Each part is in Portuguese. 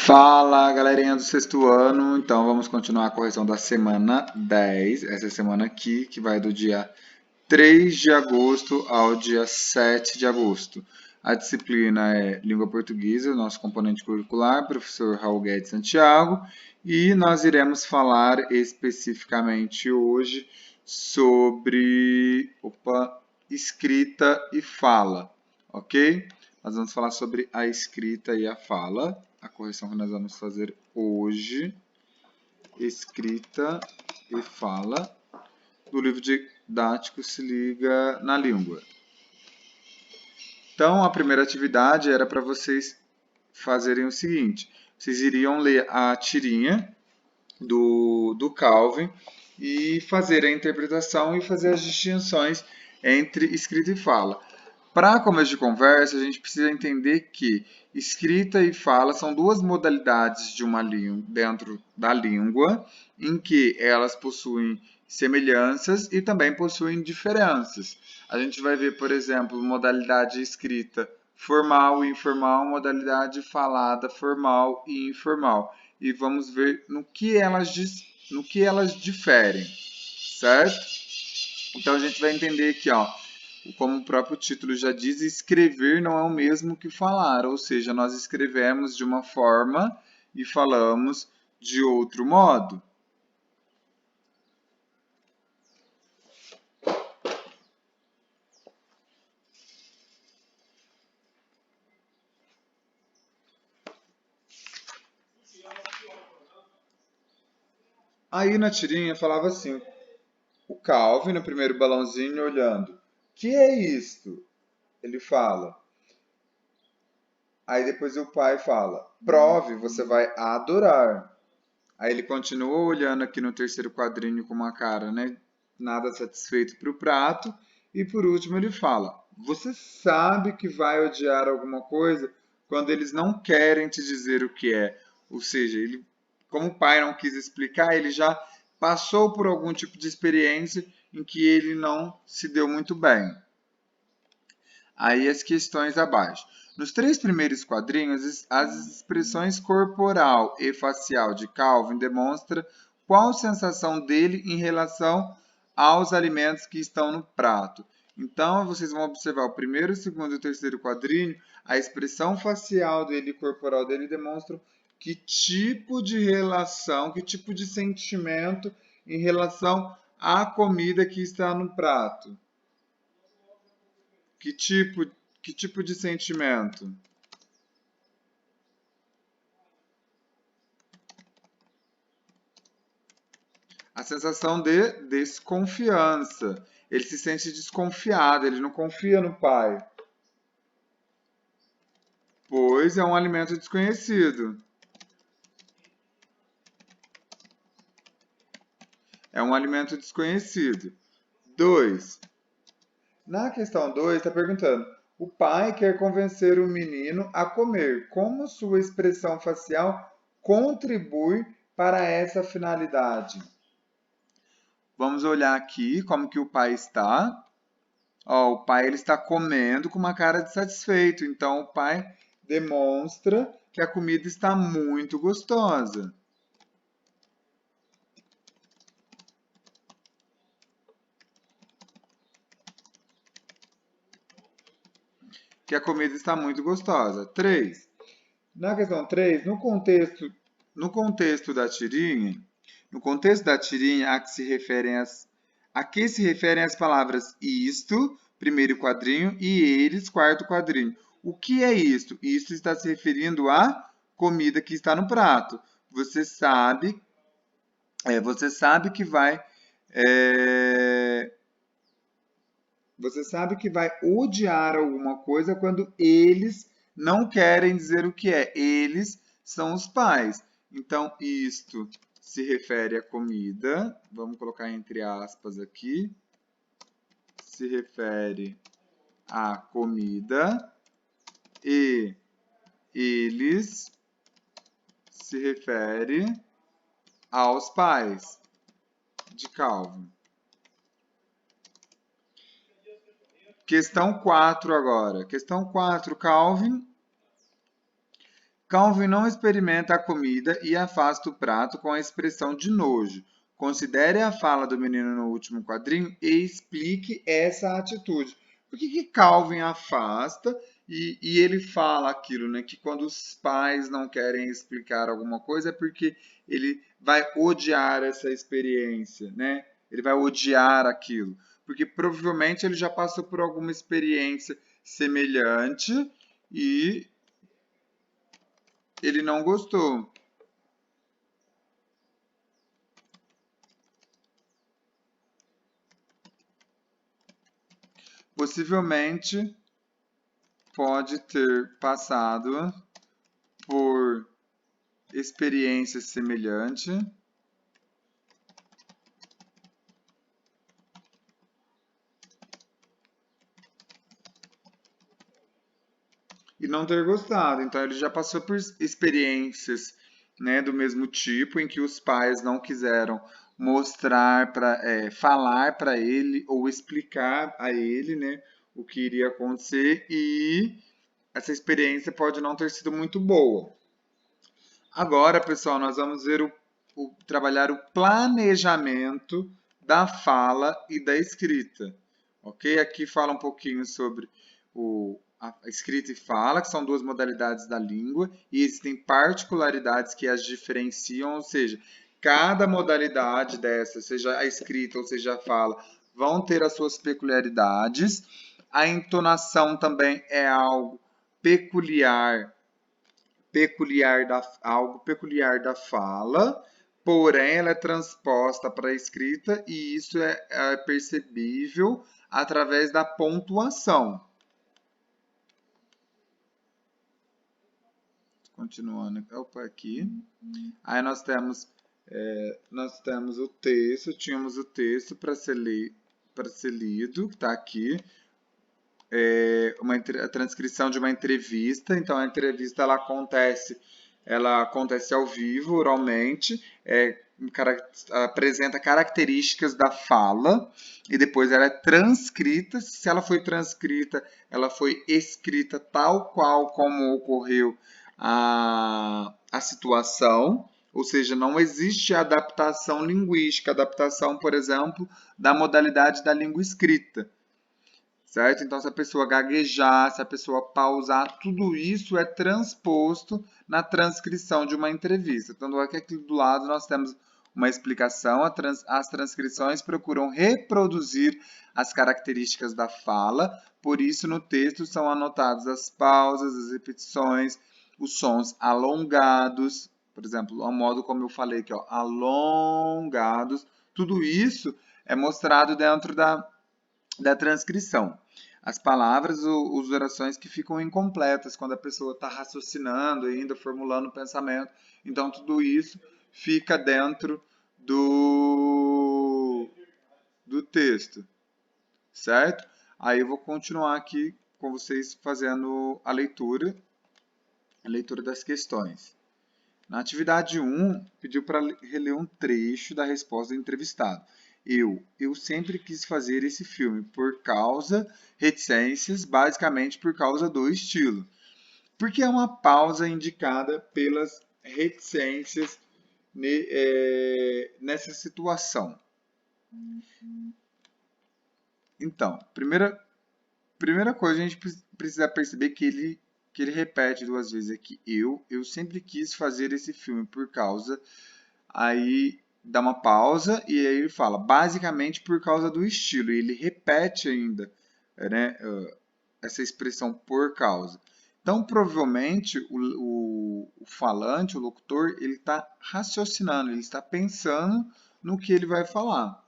Fala, galerinha do sexto ano. Então, vamos continuar a correção da semana 10. Essa semana aqui, que vai do dia 3 de agosto ao dia 7 de agosto. A disciplina é Língua Portuguesa, nosso componente curricular, professor Raul Guedes Santiago. E nós iremos falar especificamente hoje sobre escrita e fala, ok? Nós vamos falar sobre a escrita e a fala. A correção que nós vamos fazer hoje, escrita e fala, do livro didático Se Liga na Língua. Então, a primeira atividade era para vocês fazerem o seguinte: vocês iriam ler a tirinha do Calvin e fazer a interpretação e fazer as distinções entre escrita e fala. Para começo de conversa, a gente precisa entender que escrita e fala são duas modalidades de uma língua dentro da língua, em que elas possuem semelhanças e também possuem diferenças. A gente vai ver, por exemplo, modalidade escrita formal e informal, modalidade falada formal e informal. E vamos ver no que elas diferem, certo? Então a gente vai entender aqui, ó, como o próprio título já diz, escrever não é o mesmo que falar, ou seja, nós escrevemos de uma forma e falamos de outro modo. Aí na tirinha falava assim, o Calvin no primeiro balãozinho olhando, que é isto? Ele fala. Aí depois o pai fala, prove, você vai adorar. Aí ele continua olhando aqui no terceiro quadrinho com uma cara, né, nada satisfeito para o prato. E por último ele fala, você sabe que vai odiar alguma coisa quando eles não querem te dizer o que é. Ou seja, ele, como o pai não quis explicar, ele já passou por algum tipo de experiência em que ele não se deu muito bem. Aí as questões abaixo. Nos três primeiros quadrinhos, as expressões corporal e facial de Calvin demonstram qual a sensação dele em relação aos alimentos que estão no prato. Então, vocês vão observar o primeiro, o segundo e o terceiro quadrinho, a expressão facial dele e corporal dele demonstram que tipo de relação, que tipo de sentimento em relação à comida que está no prato. Que tipo de sentimento? A sensação de desconfiança. Ele se sente desconfiado, ele não confia no pai, pois é um alimento desconhecido. É um alimento desconhecido. 2. Na questão 2, está perguntando: o pai quer convencer o menino a comer. Como sua expressão facial contribui para essa finalidade? Vamos olhar aqui como que o pai está. Ó, o pai ele está comendo com uma cara de satisfeito. Então, o pai demonstra que a comida está muito gostosa. Que a comida está muito gostosa. 3. Na questão 3, no contexto da tirinha, a que se referem as palavras isto, primeiro quadrinho, e eles, quarto quadrinho. O que é isto? Isto está se referindo à comida que está no prato. Você sabe que vai você sabe que vai odiar alguma coisa quando eles não querem dizer o que é. Eles são os pais. Então, isto se refere à comida. Vamos colocar entre aspas aqui. Se refere à comida. E eles se refere aos pais de Calvin. Questão 4 agora. Questão 4, Calvin Calvin não experimenta a comida e afasta o prato com a expressão de nojo. Considere a fala do menino no último quadrinho e explique essa atitude. Por que Calvin afasta e ele fala aquilo, né? Que quando os pais não querem explicar alguma coisa é porque ele vai odiar essa experiência, né? Ele vai odiar aquilo. Porque provavelmente ele já passou por alguma experiência semelhante e ele não gostou. Possivelmente pode ter passado por experiência semelhante e não ter gostado. Então ele já passou por experiências, né, do mesmo tipo em que os pais não quiseram mostrar para falar para ele ou explicar a ele, né, o que iria acontecer e essa experiência pode não ter sido muito boa. Agora, pessoal, nós vamos ver trabalhar o planejamento da fala e da escrita. Ok? Aqui fala um pouquinho sobre a escrita e fala, que são duas modalidades da língua, e existem particularidades que as diferenciam, ou seja, cada modalidade dessa, seja a escrita ou seja a fala, vão ter as suas peculiaridades. A entonação também é algo peculiar algo peculiar da fala, porém ela é transposta para a escrita e isso é percebível através da pontuação. Continuando aqui. Aí nós temos o texto, tínhamos o texto para ser lido, que está aqui. A transcrição de uma entrevista. Então, a entrevista ela acontece ao vivo, oralmente, apresenta características da fala e depois ela é transcrita. Se ela foi transcrita, ela foi escrita tal qual como ocorreu a situação. Ou seja, não existe adaptação linguística, adaptação, por exemplo, da modalidade da língua escrita. Certo? Então, se a pessoa gaguejar, se a pessoa pausar, tudo isso é transposto na transcrição de uma entrevista. Tanto é que aqui do lado nós temos uma explicação. As transcrições procuram reproduzir as características da fala, por isso no texto são anotadas as pausas, as repetições, os sons alongados, por exemplo, o modo como eu falei aqui, ó, alongados. Tudo isso é mostrado dentro da transcrição. As palavras ou as orações que ficam incompletas quando a pessoa está raciocinando ainda, formulando o pensamento. Então, tudo isso fica dentro do texto, certo? Aí eu vou continuar aqui com vocês fazendo a leitura das questões. Na atividade 1, pediu para reler um trecho da resposta do entrevistado. Eu sempre quis fazer esse filme por causa, reticências, basicamente por causa do estilo. Porque é uma pausa indicada pelas reticências nessa situação. Então, primeira coisa, a gente precisa perceber que ele repete duas vezes aqui. Eu sempre quis fazer esse filme por causa. Aí dá uma pausa e aí ele fala, basicamente por causa do estilo. E ele repete ainda, né, essa expressão por causa. Então, provavelmente, o falante, o locutor, ele está raciocinando, ele está pensando no que ele vai falar.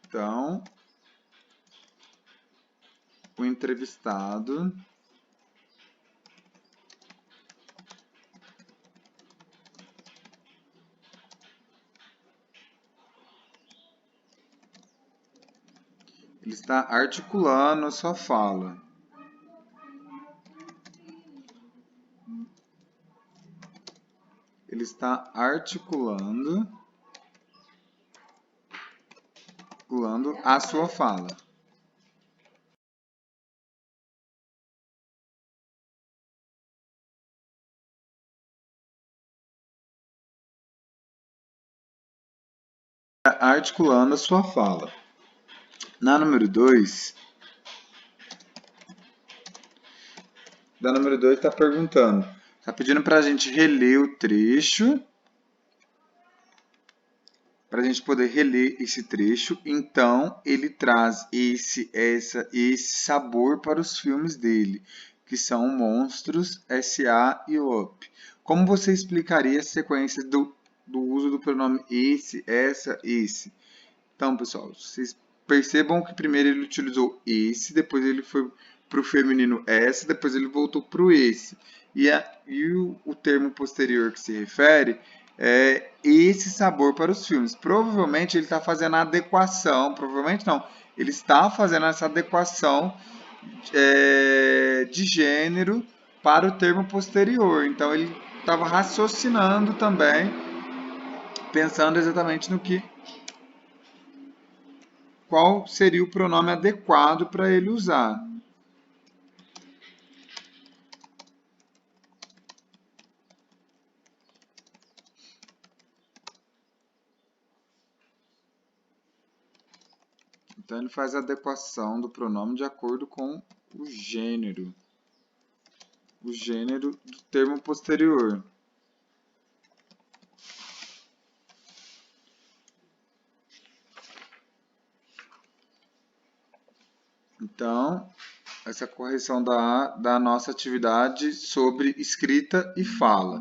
Então, o entrevistado ele está articulando a sua fala. ele está articulando a sua fala. Articulando a sua fala. Na número 2, está perguntando, está pedindo para a gente reler o trecho, para a gente poder reler esse trecho. Então, ele traz esse sabor para os filmes dele, que são Monstros, S.A. e Up. Como você explicaria a sequência do uso do pronome esse, essa, esse? Então, pessoal, vocês percebam que primeiro ele utilizou esse, depois ele foi para o feminino essa, depois ele voltou para o esse. E o termo posterior que se refere é esse sabor para os filmes. Provavelmente ele está fazendo a adequação, provavelmente não, ele está fazendo essa adequação de gênero para o termo posterior. Então ele estava raciocinando também, pensando exatamente no que qual seria o pronome adequado para ele usar. Então ele faz a adequação do pronome de acordo com o gênero do termo posterior. Então, essa correção da nossa atividade sobre escrita e fala.